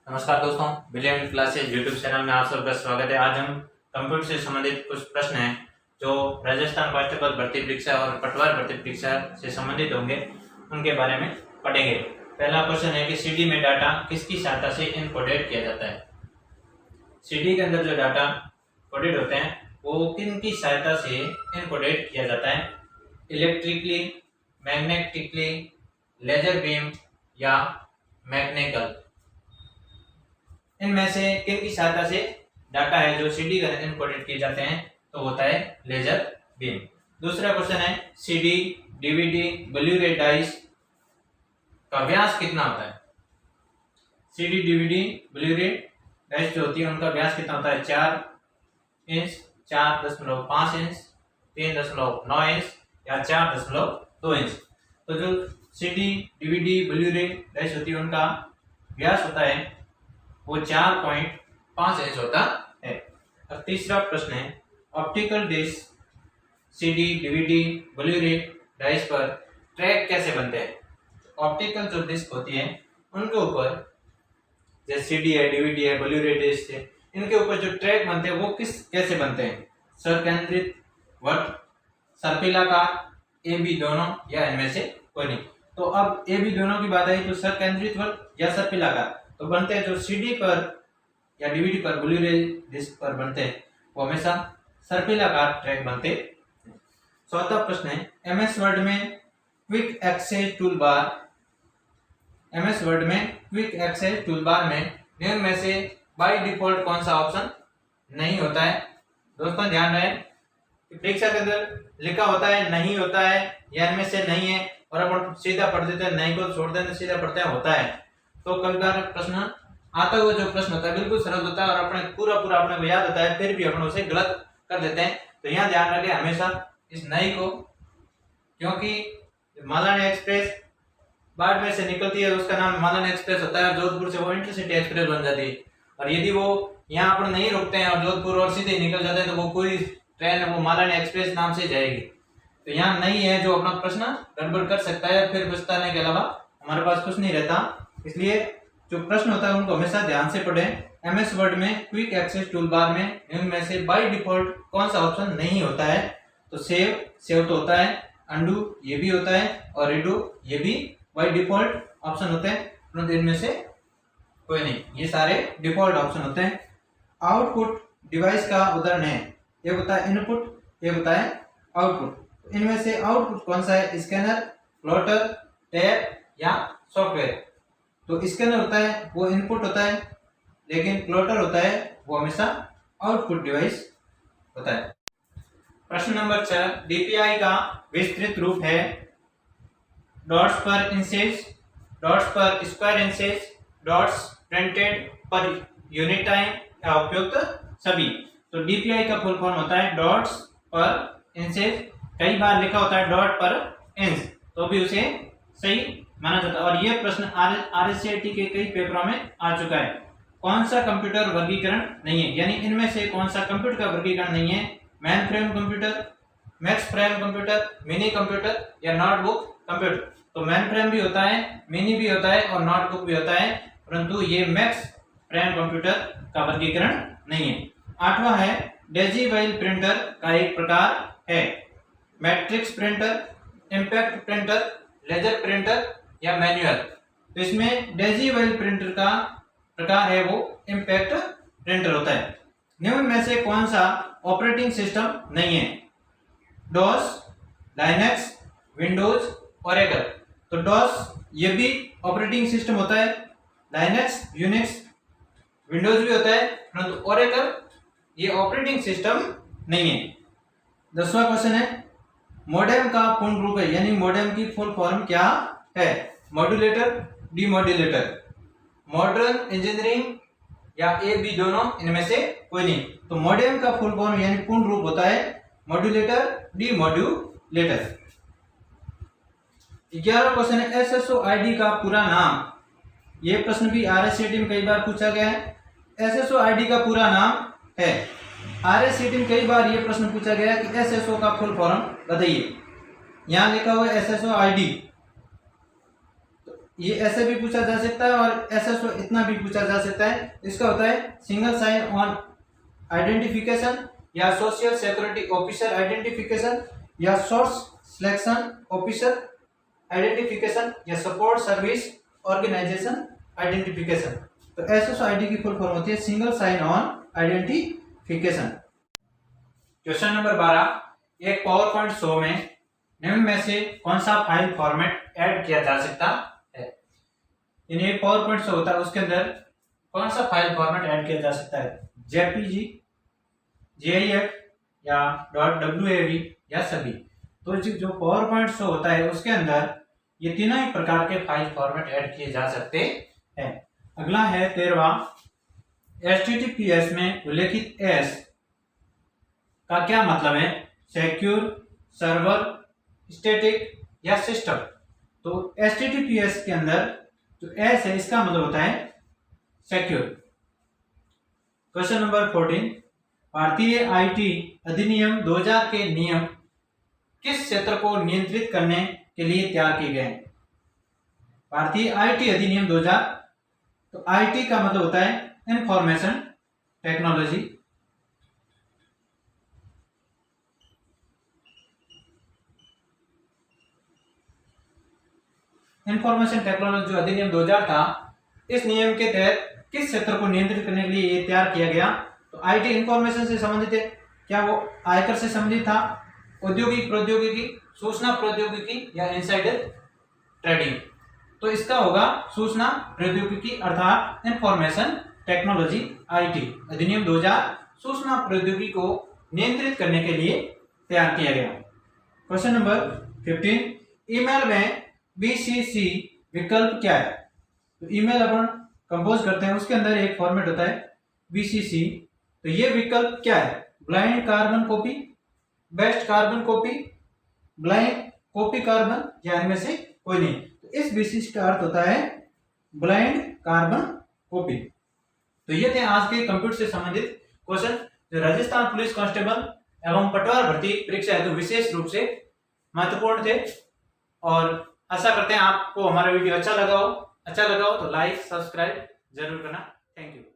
नमस्कार दोस्तों, brilliant classes YouTube channel में आप सबका स्वागत है। आज हम कंप्यूटर से संबंधित कुछ प्रश्न हैं जो राजस्थान कांस्टेबल भर्ती परीक्षा और पटवार भर्ती परीक्षा से संबंधित होंगे, उनके बारे में पढ़ेंगे। पहला क्वेश्चन है कि सीडी में डाटा किसकी सहायता से इनकोडेड किया जाता है। सीडी के अंदर जो डाटा कोडेड होते हैं वो किन की सहायता से इनकोडेड किया जाता है। इलेक्ट्रिकली, मैग्नेटिकली, लेजर बीम या मैकेनिकल, इनमें से किन की सहायता से डाटा है जो सीडी के अंदर इनकोडेड किए जाते हैं, तो होता है लेजर बीम। दूसरा क्वेश्चन है सीडी, डीवीडी, ब्लू-रे डाइस का व्यास कितना होता है। सीडी, डीवीडी, ब्लू-रे डाइस जो होती है उनका व्यास कितना होता है, 4 इंच, 4.5 इंच, 3.9 इंच या 4.2 इंच। तो जो सीडी, डीवीडी, ब्लू-रे डाइस होती है उनका व्यास होता है वो 4.5 इंच होता है। अब तीसरा प्रश्न है optical disc, CD, DVD, Blu-ray डाइस पर ट्रैक कैसे बनते हैं। ऑप्टिकल जो डिस्क होती है उनके ऊपर, जैसे सीडी है, डीवीडी है, ब्लू-रे डिस्क है, इनके ऊपर जो ट्रैक बनते हैं वो कैसे बनते हैं, सरकेंद्रित, वट, सर्पिलाकार, ए बी दोनों या इनमें से कोई नहीं। तो अब ए बी दोनों की बात आई तो सरकेंद्रित वट या सर्पिलाकार तो बनते हैं जो सीडी पर या डीवीडी पर, ब्लू-रे डिस्क पर बनते हैं वो हमेशा सर्पिलाकार ट्रैक बनते हैं। चौथा प्रश्न है एमएस वर्ड में quick access toolbar, MS Word में क्विक एक्सेस टूलबार में निम्न में से बाय डिफॉल्ट कौन सा ऑप्शन नहीं होता है। दोस्तों ध्यान रहे कि परीक्षा के अंदर लिखा होता है नहीं होता है या इनमें से नहीं है, और अपन सीधा पढ़ देते हैं, नहीं को छोड़ देते सीधा पढ़ते हैं होता है। तो कई बार प्रश्न आता हुआ जो प्रश्न होता है बिल्कुल सरल होता है और अपने पूरा अपने को याद होता है, फिर भी अपन उसे गलत कर देते हैं। तो यहाँ ध्यान रखें हमेशा इस नहीं को, क्योंकि मालाना एक्सप्रेस बाड़मेर से निकलती है उसका नाम मालाना एक्सप्रेस होता है, जोधपुर से वो इंटरसिटी एक्सप्रेस बन जाती है। और यदि वो यहाँ अपन नहीं रुकते हैं और जोधपुर और सीधे निकल जाते हैं तो वो पूरी ट्रेन है वो मालाना एक्सप्रेस नाम से जाएगी। तो यहाँ नहीं है जो अपना प्रश्न गड़बड़ कर सकता है, फिर पछताने के अलावा हमारे पास कुछ नहीं रहता। इसलिए जो प्रश्न होता है उनको हमेशा ध्यान से पढ़ें। एमएस वर्ड में क्विक एक्सेस टूलबार में इनमें से बाय डिफॉल्ट कौन सा ऑप्शन नहीं होता है, तो सेव तो होता है, अंडू ये भी होता है और रीडू ये भी बाय डिफॉल्ट ऑप्शन होते हैं, परंतु इनमें से कोई नहीं, ये सारे डिफॉल्ट ऑप्शन होते हैं। आउटपुट डिवाइस का उदाहरण है, एक होता है इनपुट, एक होता है आउटपुट। इनमें से आउटपुट कौन सा है, स्कैनर, प्लॉटर, टैब या सॉफ्टवेयर। तो स्कैनर होता है वो इनपुट होता है, लेकिन प्लॉटर होता है वो हमेशा आउटपुट डिवाइस होता है। प्रश्न नंबर 4 डीपीआई का विस्तृत रूप है डॉट्स पर इंचेस, डॉट्स पर square inches, dots printed per unit time या उपयुक्त सभी। तो डीपीआई का फुल फॉर्म होता है डॉट्स पर इंचेस, कई बार लिखा होता है डॉट पर इंच, तो भी उसे सही माना जाता है। और यह प्रश्न आरएससीआईटी के कई पेपरों में आ चुका है। कौन सा कंप्यूटर वर्गीकरण नहीं है, यानी इनमें से कौन सा कंप्यूटर का वर्गीकरण नहीं है, main frame computer, max frame computer, mini computer या नोटबुक कंप्यूटर। तो मेन फ्रेम भी होता है, मिनी भी होता है और नोटबुक भी होता है, परंतु ये मैक्स फ्रेम कंप्यूटर का वर्गीकरण नहीं है। 8वां है डेजीवाइल प्रिंटर का एक प्रकार है matrix printer, impact printer, laser printer या मैनुअल। तो इसमें डेजीवाइल प्रिंटर का प्रकार है वो इंपैक्ट प्रिंटर होता है। निम्न में से कौन सा ऑपरेटिंग सिस्टम नहीं है, डॉस, लाइनक्स, विंडोज, ओरेकल। तो डॉस ये भी ऑपरेटिंग सिस्टम होता है, लाइनक्स, यूनिक्स, विंडोज भी होता है, परंतु ओरेकल ये ऑपरेटिंग सिस्टम नहीं है। 10वां क्वेश्चन है मॉडेम का पूर्ण रूप है, यानी मॉडेम की फुल फॉर्म क्या है, मॉड्यूलेटर, डीमॉड्यूलेटर, मॉडर्न इंजीनियरिंग या ए बी दोनों, इनमें से कोई नहीं। तो मॉडेम का फुल फॉर्म यानी पूर्ण रूप होता है मॉड्यूलेटर, डीमॉड्यूलेटर। 11वां क्वेश्चन है एसएसओआईडी का पूरा नाम, ये प्रश्न भी आरएससीटी में कई बार पूछा गया है। एसएसओआईडी का पूरा नाम है, आरएससीटी में कई बार ये प्रश्न पूछा गया कि एसएसओ का फुल फॉर्म बताइए। यहाँ लिखा हुआ है एसएसओआईडी, ये ऐसे भी पूछा जा सकता है और ऐसा इतना भी पूछा जा सकता है। इसका होता है सिंगल साइन ऑन आइडेंटिफिकेशन या सोशल सिक्योरिटी ऑफिसर आइडेंटिफिकेशन या सोर्स सिलेक्शन ऑफिसर आइडेंटिफिकेशन या सपोर्ट सर्विस ऑर्गेनाइजेशन आइडेंटिफिकेशन। तो एसएसआईडी की फुल फॉर्म होती है single sign on identification. Question number 12, एक पावर पॉइंट शो में निम्न में से कौन सा फाइल फॉर्मेट ऐड किया जा सकता है? यानी एक पावर पॉइंट शो होता है, उसके अंदर कौन सा फाइल फॉर्मेट ऐड किया जा सकता है? जेपीजी, जीआईएफ या .wav या सभी। तो जो पावर पॉइंट शो होता है उसके अंदर ये तीनों ही प्रकार के फाइल फॉर्मेट ऐड किए जा सकते हैं। अगला है 13वां, HTTPS में उल्लेखित एस का क्या मतलब है? सिक्योर, सर्वर, स्टैटिक या सिस्टम। तो HTTPS के अंदर जो एस है इसका मतलब होता है सिक्योर। क्वेश्चन नंबर 14, भारतीय आईटी अधिनियम 2000 के नियम किस क्षेत्र को नियंत्रित करने के लिए तैयार किए गए? भारतीय आईटी अधिनियम 2000, तो आईटी का मतलब होता है इंफॉर्मेशन टेक्नोलॉजी। इंफॉर्मेशन टेक्नोलॉजी जो अधिनियम 2000 था, इस नियम के तहत किस क्षेत्र को नियंत्रित करने के लिए ये तैयार किया गया? तो आईटी इंफॉर्मेशन से संबंधित है। क्या वो आयकर से संबंधित था, औद्योगिक प्रौद्योगिकी, सूचना प्रौद्योगिकी या इनसाइडर ट्रेडिंग? तो इसका होगा सूचना प्रौद्योगिकी अर्थात इंफॉर्मेशन टेक्नोलॉजी। आईटी अधिनियम 2000 सूचना प्रौद्योगिकी को नियंत्रित करने के लिए तैयार किया गया। क्वेश्चन नंबर 15, ईमेल में BCC विकल्प क्या है? तो ईमेल अपन कंपोज करते हैं, उसके अंदर एक फॉर्मेट होता है BCC। तो ये विकल्प क्या है? Blind carbon copy, best carbon copy, blind copy carbon या इनमें से कोई नहीं। तो इस BCC का अर्थ होता है ब्लाइंड कार्बन कॉपी। तो ये थे आज के कंप्यूटर से संबंधित क्वेश्चन जो राजस्थान पुलिस कांस्टेबल एवं पटवार भर्ती परीक्षा हेतु विशेष रूप से महत्वपूर्ण थे। और आशा करते हैं आपको हमारा वीडियो अच्छा लगा हो तो लाइक सब्सक्राइब जरूर करना। Thank you.